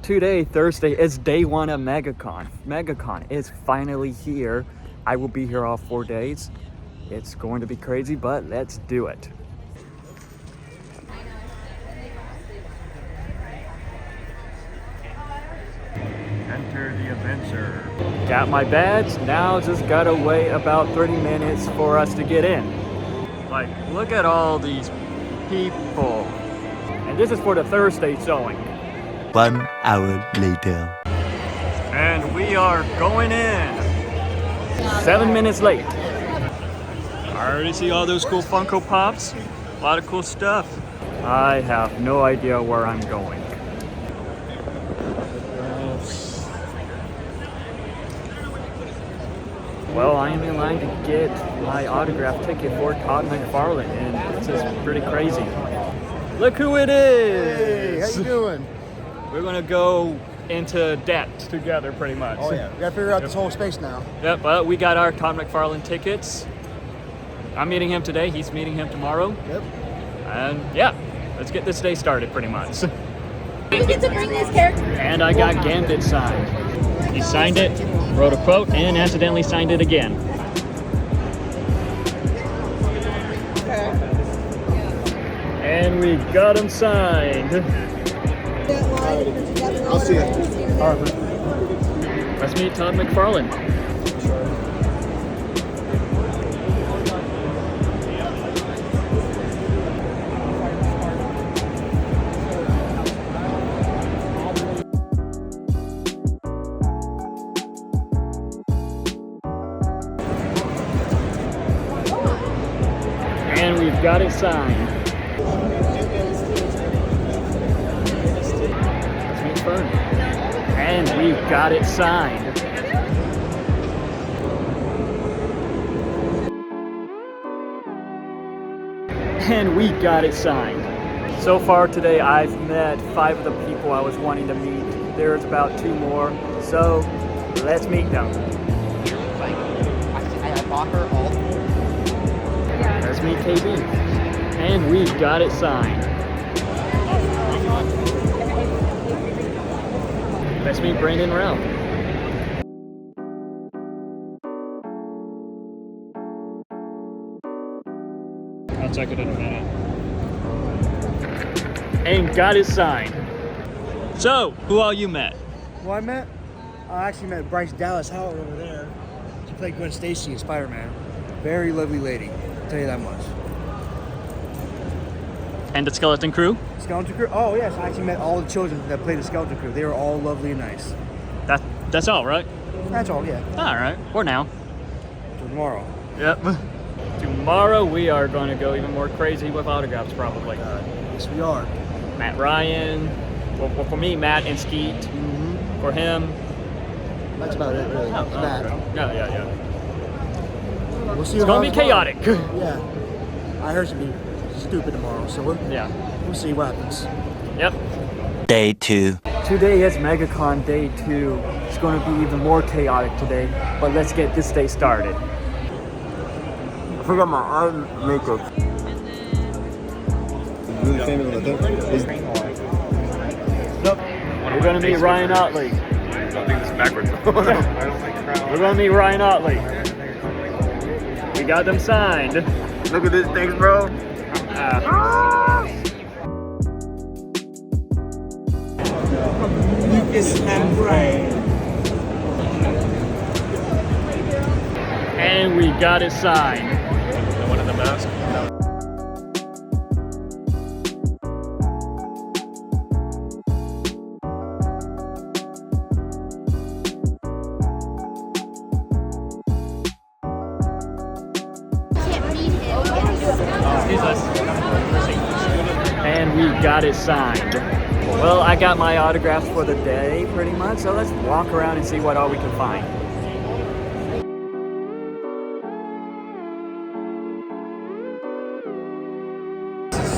Today, Thursday, is day one of MegaCon. MegaCon is finally here. I will be here all 4 days. It's going to be crazy, but let's do it. Enter the adventure. Got my badge, now just gotta wait about 30 minutes for us to get in. Like, look at all these people. And this is for the Thursday showing. 1 hour later. And we are going in. 7 minutes late. I already see all those cool Funko Pops. A lot of cool stuff. I have no idea where I'm going. Well, I am in line to get my autograph ticket for Todd McFarlane, and it's just pretty crazy. Look who it is! Hey, how you doing? We're gonna go into debt together, pretty much. Oh yeah, we gotta figure out this whole space now. Yep, well, we got our Todd McFarlane tickets. I'm meeting him today, he's meeting him tomorrow. Yep. And yeah, let's get this day started, pretty much. We get to bring these characters. And I got Gambit signed. He signed it, wrote a quote, and accidentally signed it again. Okay. And we got him signed. I'll see you. All right. Let's meet Todd McFarlane. And we've got it signed. Let's meet Fern. And we've got it signed. And we got it signed. So far today, I've met 5 of the people I was wanting to meet. There's about 2 more, so let's meet them. I bought her all. Let's meet KB. And we got it signed. Let's meet Brandon Ralph. I'll check it in a minute. And got it signed. So, who all you met? Well, I actually met Bryce Dallas Howard over there. She played Gwen Stacy in Spider-Man. Very lovely lady, I'll tell you that much. And the Skeleton Crew? Skeleton Crew? Oh yes, I actually met all the children that played the Skeleton Crew. They were all lovely and nice. That's all, right? That's all, yeah. All right, for now. Till tomorrow. Yep. Tomorrow we are going to go even more crazy with autographs, probably. Yes, we are. Matt Ryan. Well, for me, Matt and Skeet. Mm-hmm. For him. That's about it, really. Oh, It's Matt. okay. Yeah. We'll see. It's going to be chaotic. Yeah. I heard it's going to be stupid tomorrow, so we'll see what happens. Yep. Day 2. Today is MegaCon Day 2. It's going to be even more chaotic today, but let's get this day started. I forgot my eye makeup. Really famous on the We're going to meet Ryan Otley. I think this is backwards. We're going to meet Ryan Otley. We got them signed. Look at this, thanks, bro. Lucas and Brian. And we got it signed. One of the masks. And we got it signed. Well, I got my autographs for the day, pretty much, so let's walk around and see what all we can find.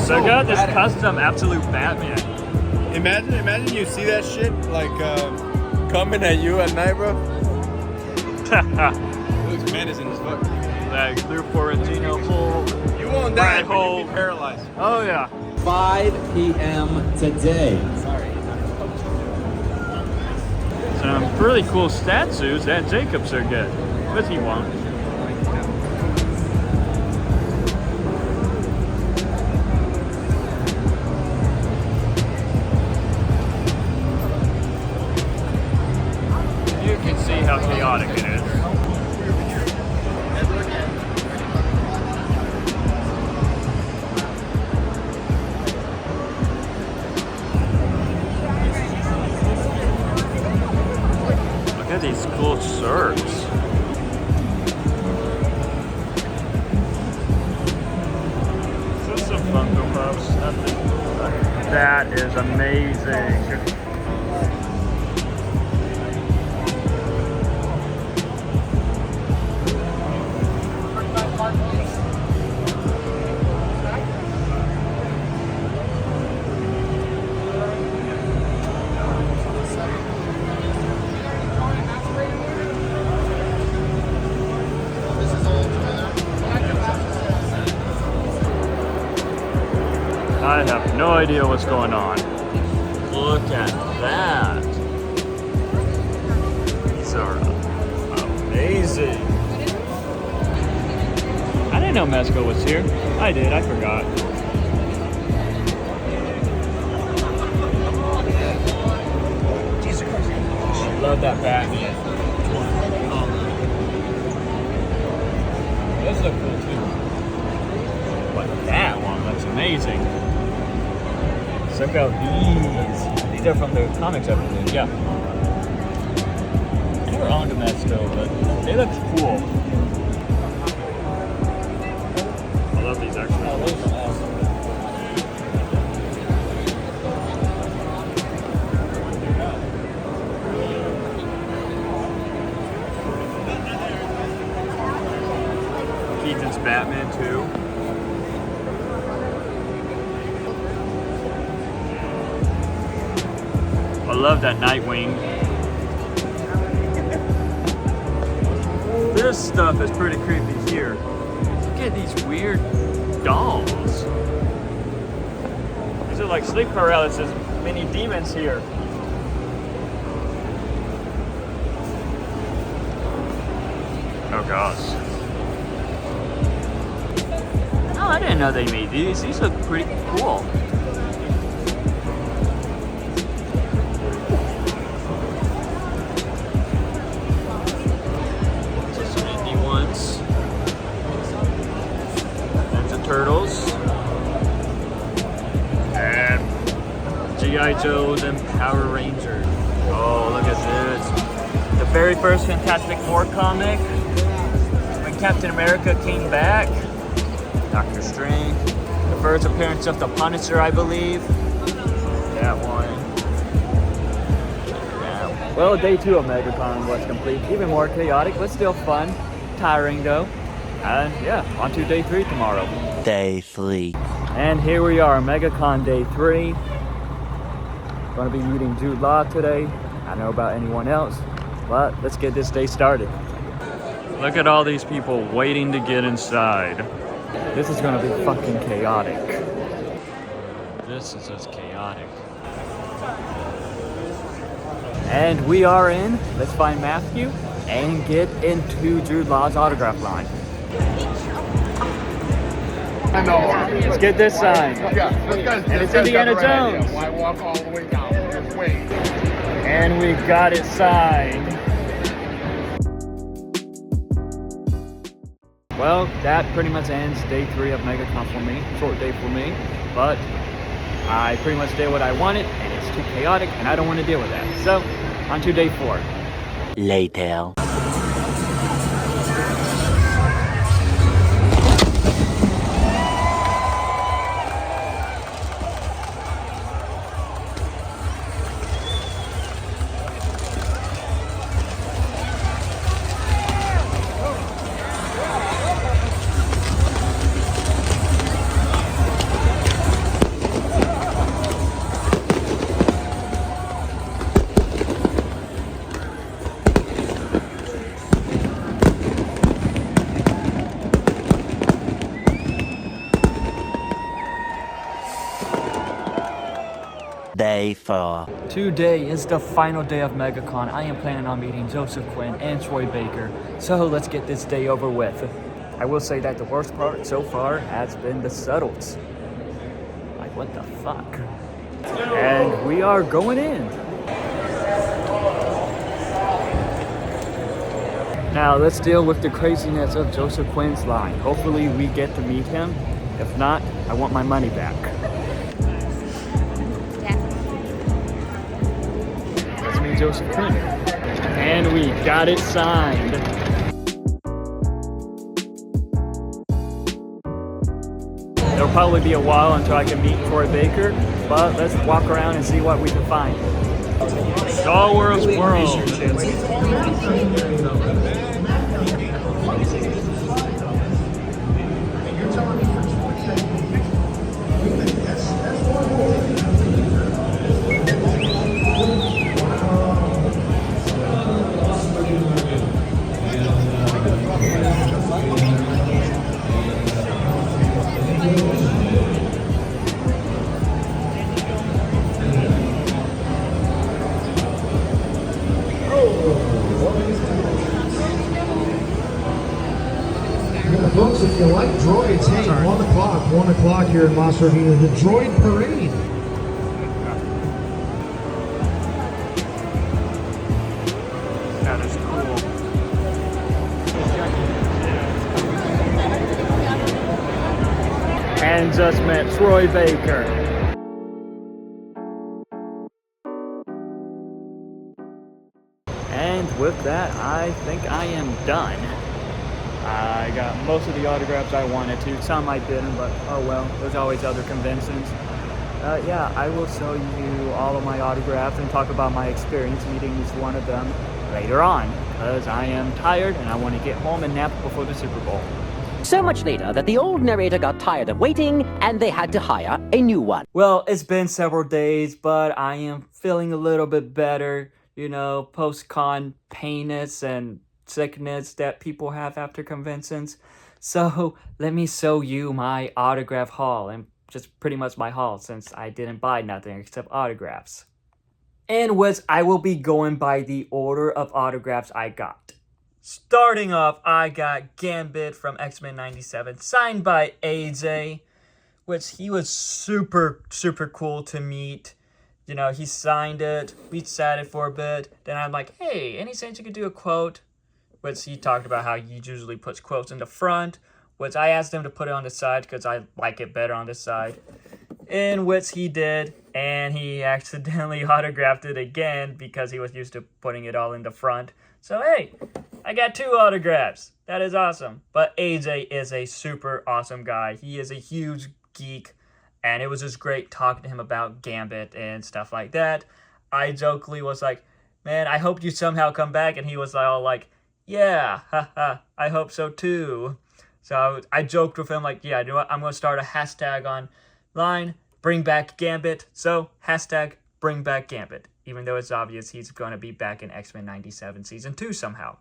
So I got this custom Absolute Batman. Imagine you see that shit like coming at you at night, bro. It looks menacing as fuck. Like through Foragino full. You won't die, Right but you'll hole. be paralyzed. Oh yeah. 5 p.m. today. some really cool statues that Jacobs are good, but he won't. You can see how chaotic it is. Look at these cool shirts. Just some Funko Pops. Nothing. That is amazing. I have no idea what's going on. Look at that. These are amazing. I didn't know Mezco was here. I did, I forgot. Love that Batman. Those look cool too. But that one looks amazing. Check out these. These are from the comics, I believe. Yeah. They were on to Mezco, but they look cool. I love these actually. Oh, those are awesome. Keaton's Batman too. I love that Nightwing. This stuff is pretty creepy here. Look at these weird dolls. These are like sleep paralysis mini demons here. Oh gosh. Oh, I didn't know they made these. These look pretty cool. Turtles and G.I. Joes and Power Rangers. Oh, look at this. The very first Fantastic Four comic when Captain America came back. Doctor Strange. The first appearance of the Punisher, I believe. That one. Yeah. Well, day 2 of MegaCon was complete. Even more chaotic, but still fun. Tiring though. And yeah, on to day 3 tomorrow. Day 3. And here we are, MegaCon day 3. Gonna be meeting Jude Law today. I don't know about anyone else, but let's get this day started. Look at all these people waiting to get inside. This is gonna be fucking chaotic. This is just chaotic. And we are in. Let's find Matthew and get into Jude Law's autograph line. Let's get this signed. And it's Indiana Jones. Why walk all the way down? Just wait. And we got it signed. Well, that pretty much ends day 3 of MegaCon for me. Short day for me. But I pretty much did what I wanted, and it's too chaotic, and I don't want to deal with that. So, on to day 4. Later. Day 4. Today is the final day of MegaCon. I am planning on meeting Joseph Quinn and Troy Baker. So let's get this day over with. I will say that the worst part so far has been the shuttles. Like, what the fuck? And we are going in. Now let's deal with the craziness of Joseph Quinn's line. Hopefully we get to meet him. If not, I want my money back. Let's meet Joseph Quinn. And we got it signed. It'll probably be a while until I can meet Troy Baker, but let's walk around and see what we can find. Star Wars World. Folks, if you like droids, hey, 1 o'clock here in Moss Arena, the Droid Parade. That is cool. And just met Troy Baker. And with that, I think I am done. I got most of the autographs I wanted to. Some I didn't, but oh well. There's always other conventions. Yeah, I will show you all of my autographs and talk about my experience meeting each one of them later on, because I am tired and I want to get home and nap before the Super Bowl. So much later that the old narrator got tired of waiting and they had to hire a new one. Well, it's been several days, but I am feeling a little bit better. You know, post-con painness and sickness that people have after conventions. So let me show you my autograph haul, and just pretty much my haul since I didn't buy nothing except autographs. In which I will be going by the order of autographs I got. Starting off, I got Gambit from X-Men 97, signed by AJ, which he was super cool to meet. You know, he signed it, we chatted for a bit, then I'm like, hey, any chance you could do a quote? Which he talked about how he usually puts quotes in the front, which I asked him to put it on the side because I like it better on the side. In which he did, and he accidentally autographed it again because he was used to putting it all in the front. So hey, I got 2 autographs. That is awesome. But AJ is a super awesome guy. He is a huge geek, and it was just great talking to him about Gambit and stuff like that. I jokingly was like, man, I hope you somehow come back, and he was all like, yeah, haha, I hope so too. So I joked with him like, yeah, you know what? I'm going to start a hashtag online, bring back Gambit. So hashtag bring back Gambit, even though it's obvious he's going to be back in X-Men 97 Season 2 somehow.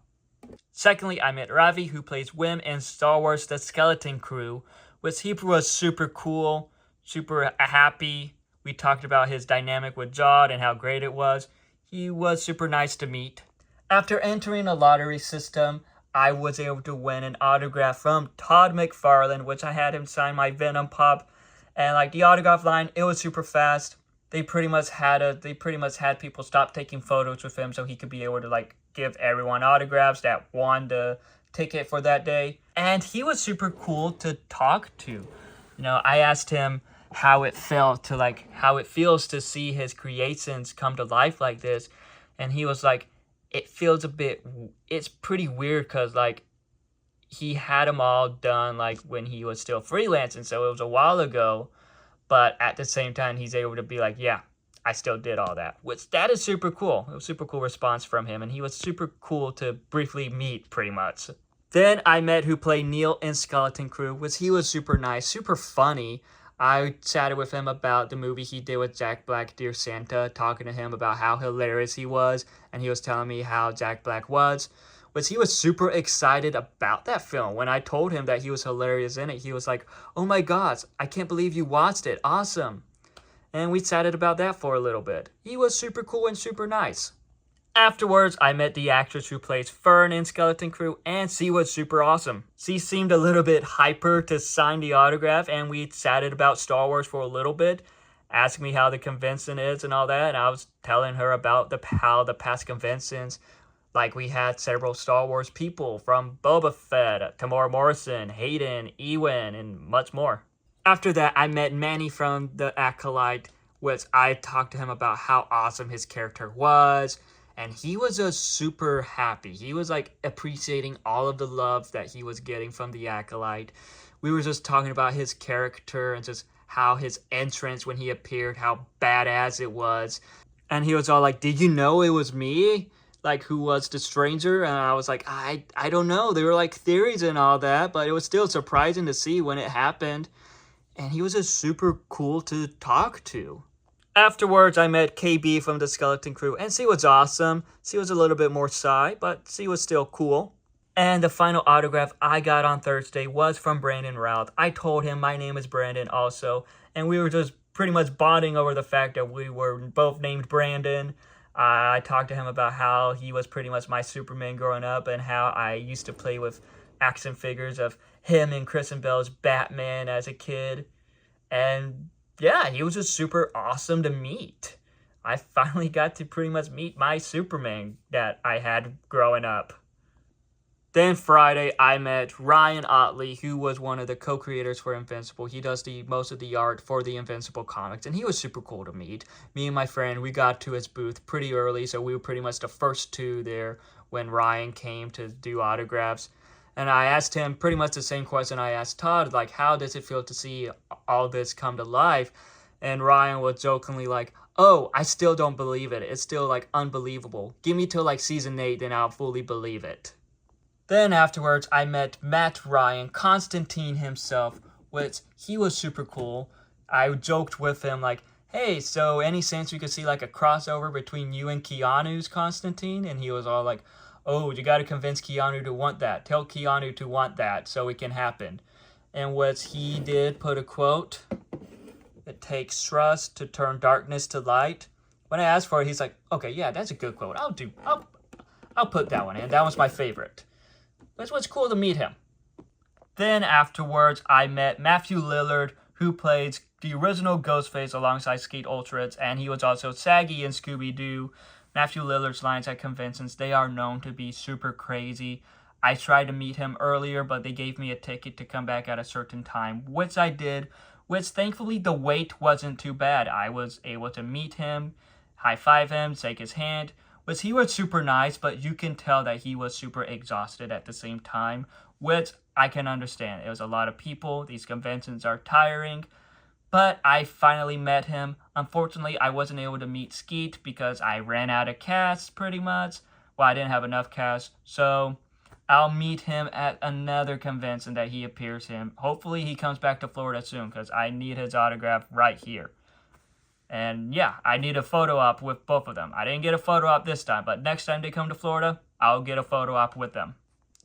Secondly, I met Ravi, who plays Wim in Star Wars The Skeleton Crew, which he was super cool, super happy. We talked about his dynamic with Jod and how great it was. He was super nice to meet. After entering a lottery system, I was able to win an autograph from Todd McFarlane, which I had him sign my Venom Pop. And like the autograph line, it was super fast. They pretty much had people stop taking photos with him so he could be able to like give everyone autographs that won the ticket for that day. And he was super cool to talk to. You know, I asked him how it felt to like how it feels to see his creations come to life like this, and he was like, it's pretty weird because like he had them all done like when he was still freelancing, so it was a while ago, but at the same time he's able to be like, yeah, I still did all that, which that is super cool. It was a super cool response from him, and he was super cool to briefly meet pretty much. Then I met who played Neil in Skeleton Crew, which he was super nice, super funny. I chatted with him about the movie he did with Jack Black, Dear Santa, talking to him about how hilarious he was, and he was telling me how Jack Black was, which he was super excited about that film. When I told him that he was hilarious in it, he was like, oh my gosh, I can't believe you watched it, awesome. and we chatted about that for a little bit. He was super cool and super nice. Afterwards, I met the actress who plays Fern in Skeleton Crew, and she was super awesome. She seemed a little bit hyper to sign the autograph, and we chatted about Star Wars for a little bit, asking me how the convention is and all that, and I was telling her about how the past conventions, like we had several Star Wars people from Boba Fett, Tamora Morrison, Hayden, Ewan, and much more. After that, I met Manny from The Acolyte, which I talked to him about how awesome his character was, and he was just super happy. He was like appreciating all of the love that he was getting from The Acolyte. We were just talking about his character and just how his entrance when he appeared, how badass it was. And he was all like, "Did you know it was me? Like, who was the stranger?" And I was like, I don't know. There were like theories and all that, but it was still surprising to see when it happened. And he was just super cool to talk to. Afterwards, I met KB from the Skeleton Crew, and she was awesome. She was a little bit more shy, but she was still cool. And the final autograph I got on Thursday was from Brandon Routh. I told him my name is Brandon also, and we were just pretty much bonding over the fact that we were both named Brandon. I talked to him about how he was pretty much my Superman growing up, and how I used to play with action figures of him and Kristen Bell's Batman as a kid. And yeah, he was just super awesome to meet. I finally got to pretty much meet my Superman that I had growing up. Then Friday, I met Ryan Otley, who was one of the co-creators for Invincible. He does most of the art for the Invincible comics, and he was super cool to meet. Me and my friend, we got to his booth pretty early, so we were pretty much the first two there when Ryan came to do autographs. And I asked him pretty much the same question I asked Todd, like, how does it feel to see all this come to life? And Ryan was jokingly like, "Oh, I still don't believe it. It's still, like, unbelievable. Give me till, like, season 8, then I'll fully believe it." Then afterwards, I met Matt Ryan, Constantine himself, which he was super cool. I joked with him, like, "Hey, so any chance we could see, like, a crossover between you and Keanu's Constantine?" And he was all like, "Oh, you got to convince Keanu to want that. Tell Keanu to want that so it can happen." And what he did, put a quote, "It takes trust to turn darkness to light." When I asked for it, he's like, "Okay, yeah, that's a good quote. I'll put that one in. That was my favorite." But it was cool to meet him. Then afterwards, I met Matthew Lillard, who plays the original Ghostface alongside Skeet Ultratz, and he was also Saggy in Scooby-Doo. Matthew Lillard's lines at conventions, they are known to be super crazy. I tried to meet him earlier, but they gave me a ticket to come back at a certain time, which I did, which thankfully the wait wasn't too bad. I was able to meet him, high-five him, shake his hand, which he was super nice, but you can tell that he was super exhausted at the same time, which I can understand. It was a lot of people. These conventions are tiring. But I finally met him. Unfortunately, I wasn't able to meet Skeet because I ran out of cast pretty much. Well, I didn't have enough cast. So I'll meet him at another convention that he appears in. Hopefully he comes back to Florida soon because I need his autograph right here. And yeah, I need a photo op with both of them. I didn't get a photo op this time, but next time they come to Florida, I'll get a photo op with them.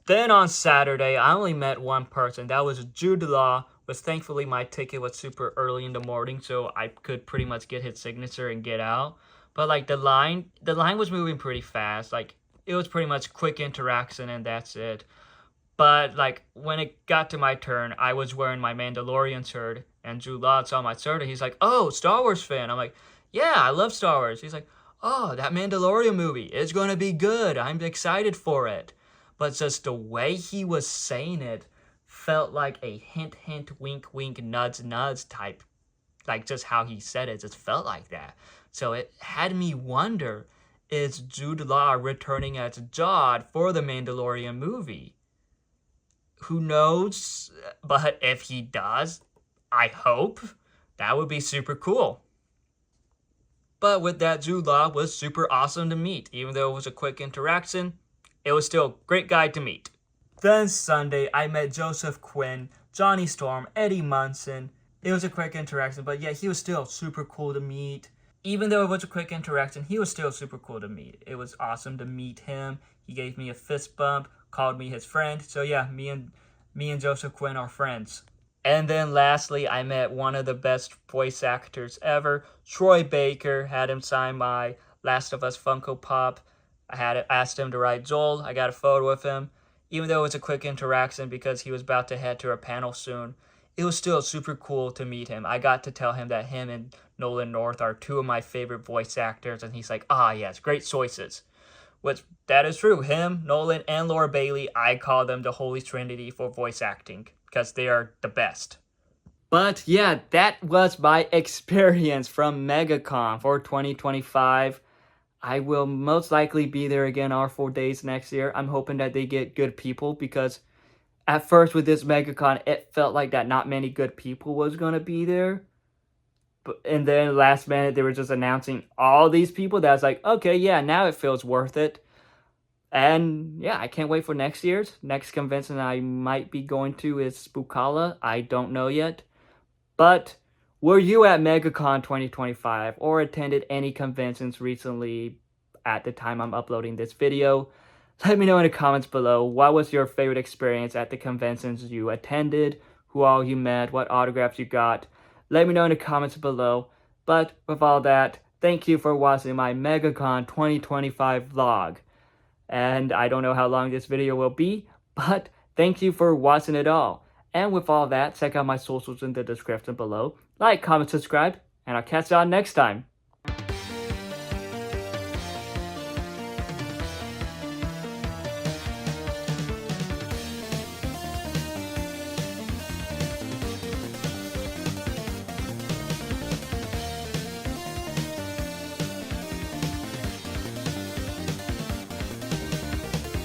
Then on Saturday, I only met one person. That was Jude Law. But thankfully, my ticket was super early in the morning, so I could pretty much get his signature and get out. But like the line was moving pretty fast. Like it was pretty much quick interaction and that's it. But like when it got to my turn, I was wearing my Mandalorian shirt, and Jude Law saw my shirt and he's like, "Oh, Star Wars fan." I'm like, "Yeah, I love Star Wars." He's like, "Oh, that Mandalorian movie is going to be good. I'm excited for it." But just the way he was saying it felt like a hint, hint, wink, wink, nudge, nudge type. Like just how he said it just felt like that. So it had me wonder, is Jude Law returning as Jod for the Mandalorian movie? Who knows? But if he does, I hope. That would be super cool. But with that, Jude Law was super awesome to meet. Even though it was a quick interaction, it was still a great guy to meet. Then Sunday, I met Joseph Quinn, Johnny Storm, Eddie Munson. It was a quick interaction, but yeah, he was still super cool to meet. Even though it was a quick interaction, he was still super cool to meet. It was awesome to meet him. He gave me a fist bump, called me his friend. So yeah, me and Joseph Quinn are friends. And then lastly, I met one of the best voice actors ever, Troy Baker. Had him sign my Last of Us Funko Pop. I had asked him to write Joel. I got a photo with him. Even though it was a quick interaction because he was about to head to a panel soon, it was still super cool to meet him. I got to tell him that him and Nolan North are two of my favorite voice actors, and he's like, ah, yes, great choices. Which, that is true. Him, Nolan, and Laura Bailey, I call them the Holy Trinity for voice acting because they are the best. But yeah, that was my experience from MegaCon for 2025. I will most likely be there again all 4 days next year. I'm hoping that they get good people because at first with this MegaCon, it felt like that not many good people was going to be there. And then last minute, they were just announcing all these people that was like, okay, yeah, now it feels worth it. And yeah, I can't wait for next year's. Next convention I might be going to is Spookala. I don't know yet. But were you at MegaCon 2025 or attended any conventions recently at the time I'm uploading this video? Let me know in the comments below. What was your favorite experience at the conventions you attended? Who all you met? What autographs you got? Let me know in the comments below. But with all that, thank you for watching my MegaCon 2025 vlog. And I don't know how long this video will be, but thank you for watching it all. And with all that, check out my socials in the description below. Like, comment, subscribe, and I'll catch y'all next time.